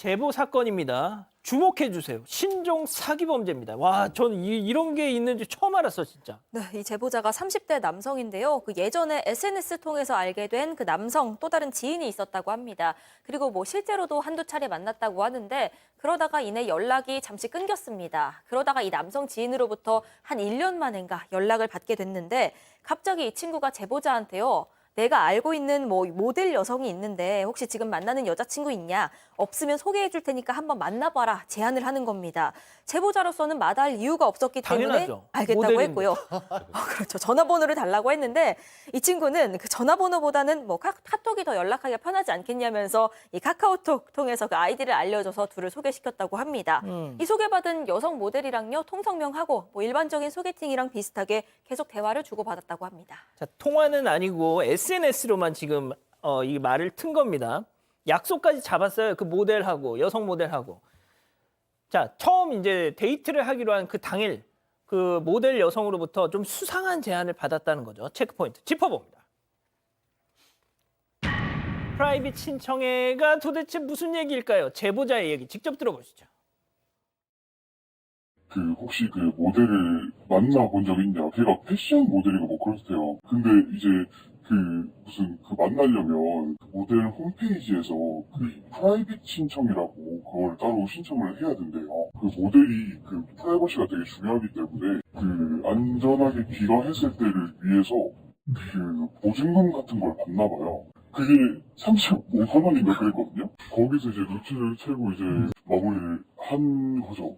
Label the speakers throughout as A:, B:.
A: 제보 사건입니다. 주목해 주세요. 신종 사기 범죄입니다. 와, 저는 이런 게 있는지 처음 알았어, 진짜.
B: 네, 이 제보자가 30대 남성인데요. 그 예전에 SNS 통해서 알게 된 그 남성 또 다른 지인이 있었다고 합니다. 그리고 뭐 실제로도 한두 차례 만났다고 하는데 그러다가 이내 연락이 잠시 끊겼습니다. 그러다가 이 남성 지인으로부터 한 1년 만인가 연락을 받게 됐는데 갑자기 이 친구가 제보자한테요. 내가 알고 있는 뭐 모델 여성이 있는데 혹시 지금 만나는 여자친구 있냐? 없으면 소개해 줄 테니까 한번 만나봐라 제안을 하는 겁니다. 제보자로서는 마다할 이유가 없었기 때문에
A: 당연하죠.
B: 알겠다고
A: 모델인데.
B: 했고요. 그렇죠. 전화번호를 달라고 했는데 이 친구는 그 전화번호보다는 뭐 카톡이 더 연락하기가 편하지 않겠냐면서 이 카카오톡 통해서 그 아이디를 알려줘서 둘을 소개시켰다고 합니다. 이 소개받은 여성 모델이랑요 통성명하고 뭐 일반적인 소개팅이랑 비슷하게 계속 대화를 주고받았다고 합니다.
A: 자, 통화는 아니고 SNS로만 지금 이 말을 튼 겁니다. 약속까지 잡았어요. 그 모델하고 여성 모델하고. 자, 처음 이제 데이트를 하기로 한 그 당일 그 모델 여성으로부터 좀 수상한 제안을 받았다는 거죠. 체크포인트 짚어봅니다. 프라이빗 신청회가 도대체 무슨 얘기일까요? 제보자의 얘기 직접 들어보시죠.
C: 혹시 그 모델을 만나본 적 있냐? 걔가 패션 모델이고 뭐 그렇대요. 근데 이제 무슨 만나려면 그 모델 홈페이지에서 프라이빗 신청이라고 그걸 따로 신청을 해야 된대요. 그 모델이 프라이버시가 되게 중요하기 때문에 안전하게 귀가했을 때를 위해서 보증금 같은 걸 받나 봐요. 그게 35만 원인가 그랬거든요. 거기서 이제 눈치를 채고 이제 마무리를 한 거죠.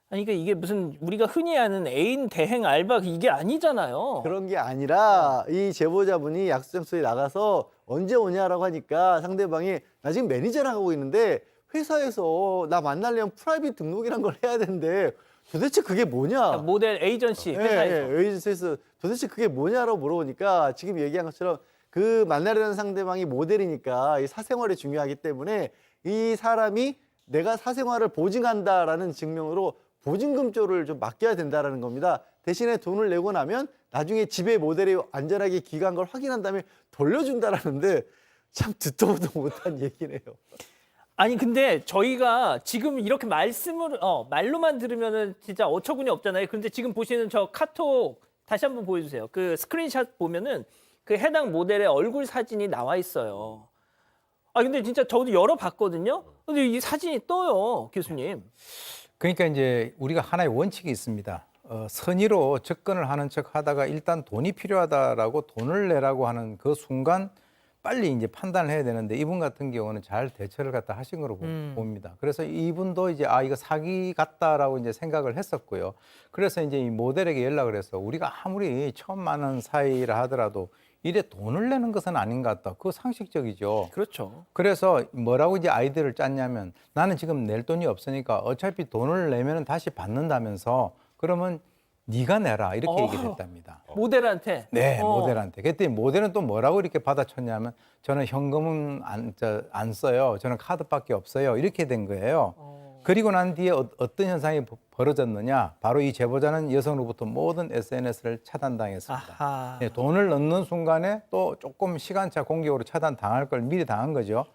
A: 아니, 그러니까 이게 무슨 우리가 흔히 아는 애인 대행 알바 이게 아니잖아요.
D: 그런 게 아니라 이 제보자분이 약속 장소에 나가서 언제 오냐라고 하니까 상대방이 나 지금 매니저랑 하고 있는데 회사에서 나 만나려면 프라이빗 등록이란 걸 해야 되는데 도대체 그게 뭐냐?
A: 모델 에이전시 회사에서.
D: 에이전시에서 도대체 그게 뭐냐라고 물어보니까 지금 얘기한 것처럼 그 만나려는 상대방이 모델이니까 이 사생활이 중요하기 때문에 이 사람이 내가 사생활을 보증한다라는 증명으로 보증금 쪽을 좀 맡겨야 된다라는 겁니다. 대신에 돈을 내고 나면 나중에 집에 모델이 안전하게 귀가한 걸 확인한 다음에 돌려준다라는데 참 듣도 보도 못한 얘기네요.
A: 아니 근데 저희가 지금 이렇게 말로만 들으면은 진짜 어처구니 없잖아요. 근데 지금 보시는 저 카톡 다시 한번 보여주세요. 그 스크린샷 보면은 그 해당 모델의 얼굴 사진이 나와 있어요. 아 근데 진짜 저도 열어봤거든요. 근데 이 사진이 떠요, 교수님.
E: 그러니까 이제 우리가 하나의 원칙이 있습니다. 선의로 접근을 하는 척 하다가 일단 돈이 필요하다라고 돈을 내라고 하는 그 순간 빨리 이제 판단을 해야 되는데 이분 같은 경우는 잘 대처를 갖다 하신 거로 봅니다. 그래서 이분도 이제 이거 사기 같다라고 이제 생각을 했었고요. 그래서 이제 이 모델에게 연락을 해서 우리가 아무리 처음 만난 사이라 하더라도 이래 돈을 내는 것은 아닌 것 같다. 그거 상식적이죠.
A: 그렇죠.
E: 그래서 뭐라고 이제 아이디어를 짰냐면 나는 지금 낼 돈이 없으니까 어차피 돈을 내면 다시 받는다면서 그러면 네가 내라 이렇게 얘기를 했답니다.
A: 모델한테.
E: 네, 모델한테. 그때 모델은 또 뭐라고 이렇게 받아쳤냐면 저는 현금은 안 써요. 저는 카드밖에 없어요. 이렇게 된 거예요. 그리고 난 뒤에 어떤 현상이 벌어졌느냐. 바로 이 제보자는 여성으로부터 모든 SNS를 차단당했습니다. 네, 돈을 넣는 순간에 또 조금 시간차 공격으로 차단당할 걸 미리 당한 거죠.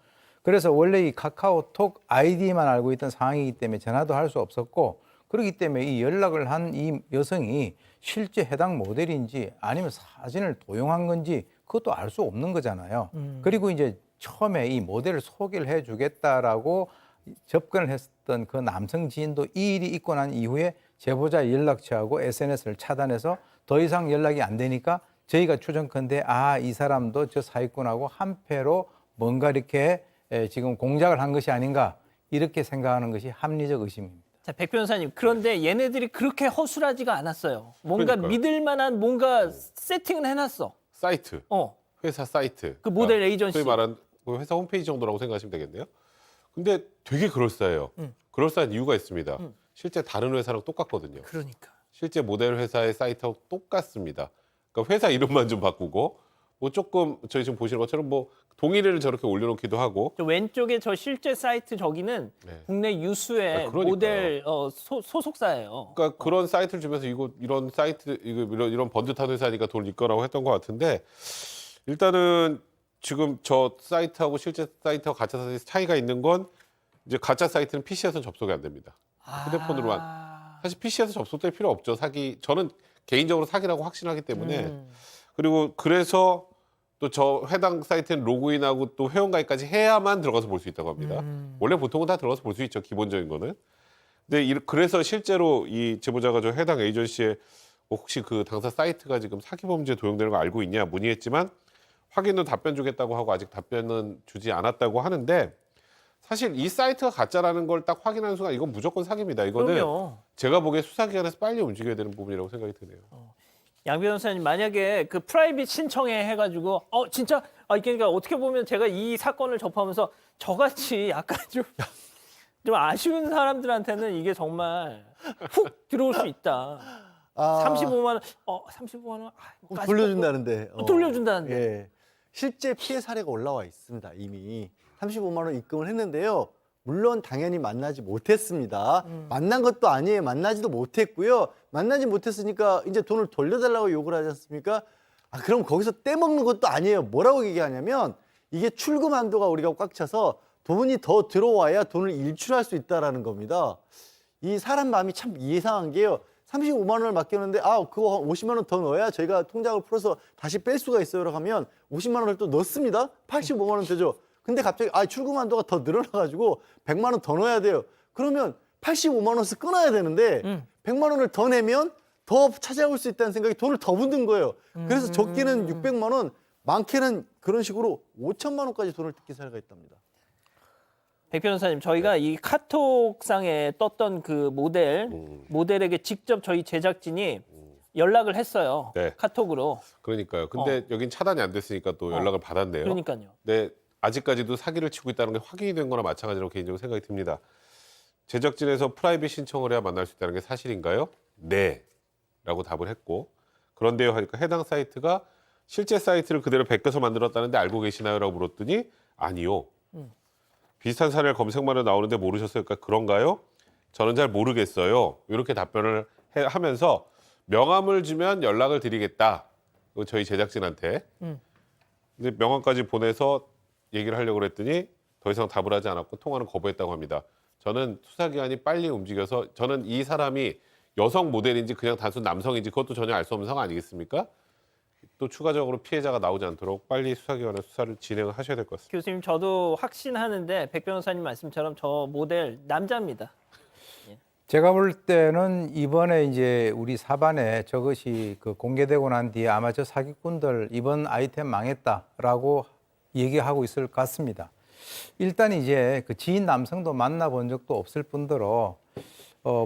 E: 그래서 원래 이 카카오톡 아이디만 알고 있던 상황이기 때문에 전화도 할 수 없었고 그렇기 때문에 이 연락을 한 이 여성이 실제 해당 모델인지 아니면 사진을 도용한 건지 그것도 알 수 없는 거잖아요. 그리고 이제 처음에 이 모델을 소개를 해주겠다라고 접근을 했던 그 남성 지인도 이 일이 있고 난 이후에 제보자 연락처하고 SNS를 차단해서 더 이상 연락이 안 되니까 저희가 추정컨대 이 사람도 저 사기꾼하고 한패로 뭔가 이렇게 지금 공작을 한 것이 아닌가 이렇게 생각하는 것이 합리적 의심입니다.
A: 자, 백 변호사님. 그런데 얘네들이 그렇게 허술하지가 않았어요. 뭔가
F: 그러니까요.
A: 믿을 만한 뭔가 세팅을 해놨어.
F: 사이트, 회사 사이트.
A: 그 모델 에이전시.
F: 소위 말한 그 회사 홈페이지 정도라고 생각하시면 되겠네요. 근데 되게 그럴싸해요. 그럴싸한 이유가 있습니다. 실제 다른 회사랑 똑같거든요.
A: 그러니까.
F: 실제 모델 회사의 사이트하고 똑같습니다. 그러니까 회사 이름만 좀 바꾸고 뭐 조금 저희 지금 보시는 것처럼 뭐 동일을 저렇게 올려놓기도 하고
A: 저 왼쪽에 저 실제 사이트 저기는
F: 네.
A: 국내 유수의
F: 그러니까요.
A: 모델 소속사예요.
F: 그러니까 그런 사이트를 주면서 이런 사이트 이런 번듯한 회사니까 돈을 입거라고 했던 것 같은데 일단은 지금 저 사이트하고 실제 사이트하고 가짜 사이트 차이가 있는 건 이제 가짜 사이트는 PC에서 접속이 안 됩니다. 휴대폰으로만. 사실 PC에서 접속될 필요 없죠. 저는 개인적으로 사기라고 확신하기 때문에. 그리고 그래서 또 저 해당 사이트는 로그인하고 또 회원가입까지 해야만 들어가서 볼 수 있다고 합니다. 원래 보통은 다 들어가서 볼 수 있죠. 기본적인 거는. 근데 그래서 실제로 이 제보자가 저 해당 에이전시에 혹시 그 당사 사이트가 지금 사기 범죄에 도용되는 거 알고 있냐 문의했지만 확인 후 답변 주겠다고 하고 아직 답변은 주지 않았다고 하는데 사실 이 사이트가 가짜라는 걸 딱 확인하는 순간 이건 무조건 사기입니다. 이거는
A: 그럼요.
F: 제가 보기에 수사기관에서 빨리 움직여야 되는 부분이라고 생각이 드네요.
A: 양 변호사님 만약에 그 프라이빗 신청해 해가지고 진짜 그러니까 어떻게 보면 제가 이 사건을 접하면서 저같이 약간 좀 아쉬운 사람들한테는 이게 정말 훅 들어올 수 있다. 35만 원, 35만 원
D: 돌려준다는데.
A: 돌려준다는데.
D: 예. 실제 피해 사례가 올라와 있습니다. 이미 35만 원 입금을 했는데요. 물론 당연히 만나지 못했습니다. 만난 것도 아니에요. 만나지도 못했고요. 만나지 못했으니까 이제 돈을 돌려달라고 요구를 하지 않습니까? 그럼 거기서 떼먹는 것도 아니에요. 뭐라고 얘기하냐면 이게 출금 한도가 우리가 꽉 차서 돈이 더 들어와야 돈을 일출할 수 있다라는 겁니다. 이 사람 마음이 참 이상한 게요. 35만 원을 맡겼는데 그거 50만 원 더 넣어야 저희가 통장을 풀어서 다시 뺄 수가 있어요라고 하면 50만 원을 또 넣습니다. 85만 원 되죠. 근데 갑자기 출금 한도가 더 늘어나가지고 100만 원 더 넣어야 돼요. 그러면 85만 원에서 끊어야 되는데 100만 원을 더 내면 더 찾아올 수 있다는 생각이 돈을 더 붓는 거예요. 그래서 적게는 600만 원, 많게는 그런 식으로 5천만 원까지 돈을 뜯긴 사례가 있답니다.
A: 백 변호사님, 저희가 이 카톡상에 떴던 그 모델에게 직접 저희 제작진이 연락을 했어요.
F: 네.
A: 카톡으로.
F: 그러니까요. 근데 여긴 차단이 안 됐으니까 또 연락을 받았네요.
A: 그러니까요.
F: 네, 아직까지도 사기를 치고 있다는 게 확인이 된 거나 마찬가지로 개인적으로 생각이 듭니다. 제작진에서 프라이빗 신청을 해야 만날 수 있다는 게 사실인가요? 네. 라고 답을 했고 그런데요 하니까 해당 사이트가 실제 사이트를 그대로 베껴서 만들었다는데 알고 계시나요? 라고 물었더니 아니요. 비슷한 사례를 검색만에 나오는데 모르셨어요? 그러니까 그런가요? 저는 잘 모르겠어요. 이렇게 답변을 하면서 명함을 주면 연락을 드리겠다. 저희 제작진한테. 근데 명함까지 보내서 얘기를 하려고 그랬더니 더 이상 답을 하지 않았고 통화는 거부했다고 합니다. 저는 수사기관이 빨리 움직여서 저는 이 사람이 여성 모델인지 그냥 단순 남성인지 그것도 전혀 알 수 없는 상황 아니겠습니까? 또 추가적으로 피해자가 나오지 않도록 빨리 수사기관의 수사를 진행을 하셔야 될 것 같습니다.
A: 교수님, 저도 확신하는데 백 변호사님 말씀처럼 저 모델 남자입니다.
E: 제가 볼 때는 이번에 이제 우리 사반에 저것이 그 공개되고 난 뒤에 아마 저 사기꾼들 이번 아이템 망했다라고 얘기하고 있을 것 같습니다. 일단 이제 그 지인 남성도 만나본 적도 없을 뿐더러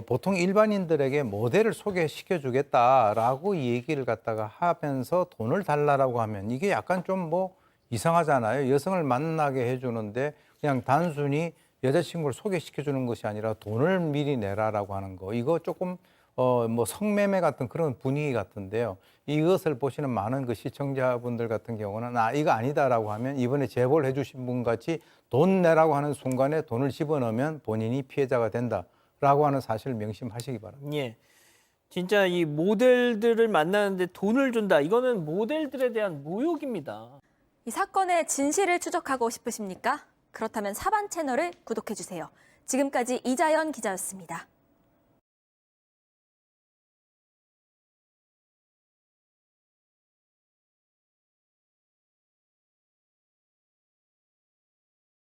E: 보통 일반인들에게 모델을 소개시켜 주겠다라고 이 얘기를 갖다가 하면서 돈을 달라고 하면 이게 약간 좀 뭐 이상하잖아요. 여성을 만나게 해주는데 그냥 단순히 여자친구를 소개시켜 주는 것이 아니라 돈을 미리 내라라고 하는 거. 이거 조금 뭐 성매매 같은 그런 분위기 같은데요. 이것을 보시는 많은 그 시청자분들 같은 경우는 이거 아니다라고 하면 이번에 제보를 해주신 분 같이 돈 내라고 하는 순간에 돈을 집어넣으면 본인이 피해자가 된다라고 하는 사실을 명심하시기 바랍니다.
A: 예. 진짜 이 모델들을 만나는데 돈을 준다. 이거는 모델들에 대한 모욕입니다.
B: 이 사건의 진실을 추적하고 싶으십니까? 그렇다면 사반 채널을 구독해주세요. 지금까지 이자연 기자였습니다.